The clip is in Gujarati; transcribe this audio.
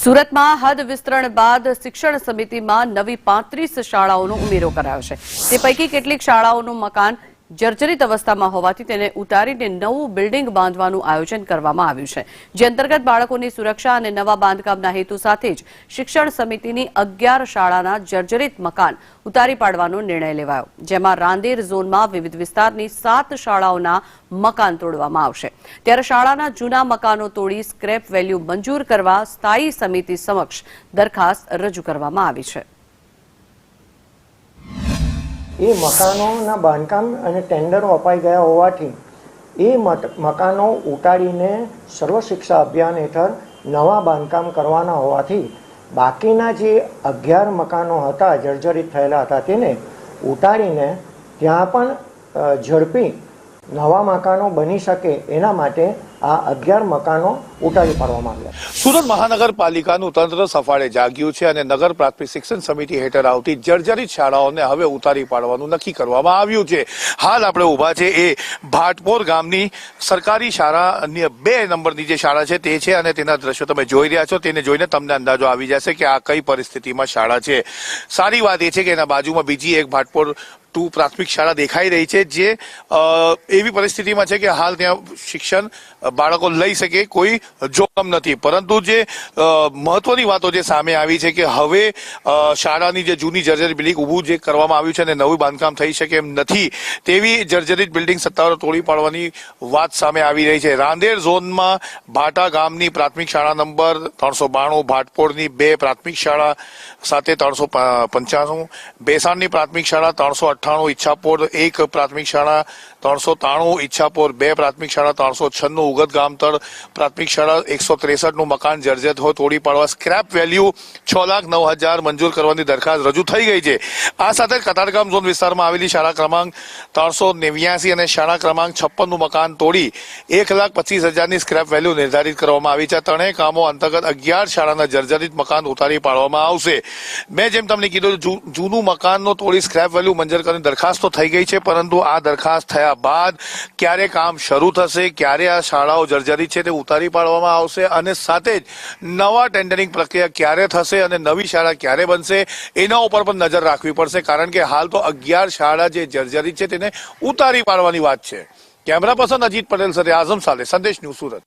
સુરતમાં હદ વિસ્તરણ બાદ શિક્ષણ સમિતિમાં નવી 35 શાળાઓનો ઉમેરો કરાયો છે। તે પૈકી કેટલીક શાળાઓનું મકાન જર્જરિત અવસ્થામાં હોવાથી તેને ઉતારીને નવું બિલ્ડિંગ બાંધવાનું આયોજન કરવામાં આવ્યું છે, જે અંતર્ગત બાળકોની સુરક્ષા અને નવા બાંધકામના હેતુ સાથે જ શિક્ષણ સમિતિની 11 શાળાના જર્જરિત મકાન ઉતારી પાડવાનો નિર્ણય લેવાયો, જેમાં રાંદેર ઝોનમાં વિવિધ વિસ્તારની 7 શાળાઓના મકાન તોડવામાં આવશે। ત્યારે શાળાના જૂના મકાનો તોડી સ્ક્રેપ વેલ્યુ મંજૂર કરવા સ્થાયી સમિતિ સમક્ષ દરખાસ્ત રજૂ કરવામાં આવી છે। એ મકાનોના બાંધકામ અને ટેન્ડરો અપાઈ ગયા હોવાથી એ મકાનો ઉતારીને સર્વ શિક્ષા અભિયાન હેઠળ નવા બાંધકામ કરવાના હોવાથી બાકીના જે 11 મકાનો હતા જર્જરિત થયેલા હતા તેને ઉતારીને ત્યાં પણ ઝડપી નવા મકાનો બની શકે એના માટે આ 11 મકાનો ઉતારી પાડવામાં આવ્યા। સુરત મહાનગરપાલિકાનું તંત્ર સફાળે જાગ્યું છે અને નગર પ્રાથમિક શિક્ષણ સમિતિ હેઠળ આવતી જર્જરિત શાળાઓને હવે ઉતારી પાડવાનું નક્કી કરવામાં આવ્યું છે। હાલ આપણે ઊભા છે એ ભાટપોર ગામની સરકારી શાળાની 2 નંબરની જે શાળા છે તે છે અને તેના દ્રશ્યો તમે જોઈ રહ્યા છો। તેને જોઈને તમને અંદાજો આવી જશે કે આ કઈ પરિસ્થિતિમાં શાળા છે। સારી વાત એ છે કે એના બાજુમાં બીજી એક ભાટપોર 2 પ્રાથમિક શાળા દેખાઈ રહી છે, જે એવી પરિસ્થિતિમાં છે કે હાલ ત્યાં શિક્ષણ બાળકો લઈ શકે કોઈ જોખમ નથી, પરંતુ જે મહત્વની વાતો જે સામે આવી છે કે હવે શાળાની જે જૂની જર્જરિત બિલ્ડિંગ ઊભું જે કરવામાં આવ્યું છે અને નવું બાંધકામ થઈ શકે એમ નથી, તેવી જર્જરિત બિલ્ડિંગ સત્તાવાળો તોડી પાડવાની વાત સામે આવી રહી છે। રાંદેર ઝોનમાં ભાટા ગામની પ્રાથમિક શાળા નંબર 392, ભાટપોરની 2 પ્રાથમિક શાળા સાથે 395, બેસાણની પ્રાથમિક શાળા 398, ઈચ્છાપોર 1 પ્રાથમિક શાળા 393, ઈચ્છાપોર 2 પ્રાથમિક શાળા 396, ઉગત ગામતળ પ્રાથમિક શાળા 163નું મકાન જર્જરિત હોય તોડી પાડવા સ્ક્રેપ વેલ્યુ 6,09,000 મંજૂર કરવાની દરખાસ્ત રજૂ થઈ ગઈ છે। આ સાથે કતારગામ ઝોન વિસ્તારમાં આવેલી શાળા ક્રમાંક 389 અને શાળા ક્રમાંક 56નું મકાન તોડી 1,25,000ની સ્ક્રેપ વેલ્યુ નિર્ધારિત કરવામાં આવી છે। ત્રણેય કામો અંતર્ગત 11 શાળાના જર્જરિત મકાન ઉતારી પાડવામાં આવશે। મેં જેમ તમને કીધું, જૂનું મકાનનો તોડી સ્ક્રેપ વેલ્યુ મંજૂર કરવાની દરખાસ્ત તો થઈ ગઈ છે, પરંતુ આ દરખાસ્ત થયા બાદ ક્યારે કામ શરૂ થશે, ક્યારે આ શાળાઓ જર્જરિત છે તે ઉતારી પાડવામાં આવશે અને સાથે જ નવા ટેન્ડરિંગ પ્રક્રિયા ક્યારે થશે અને નવી શાળા ક્યારે બનશે એના ઉપર પણ નજર રાખવી પડશે, કારણ કે હાલ તો 11 શાળા જે જર્જરિત છે તેને ઉતારી પાડવાની વાત છે। કેમેરા પર્સન અજીત પટેલ સાથે આઝમ સાલે, સંદેશ ન્યૂઝ, સુરત।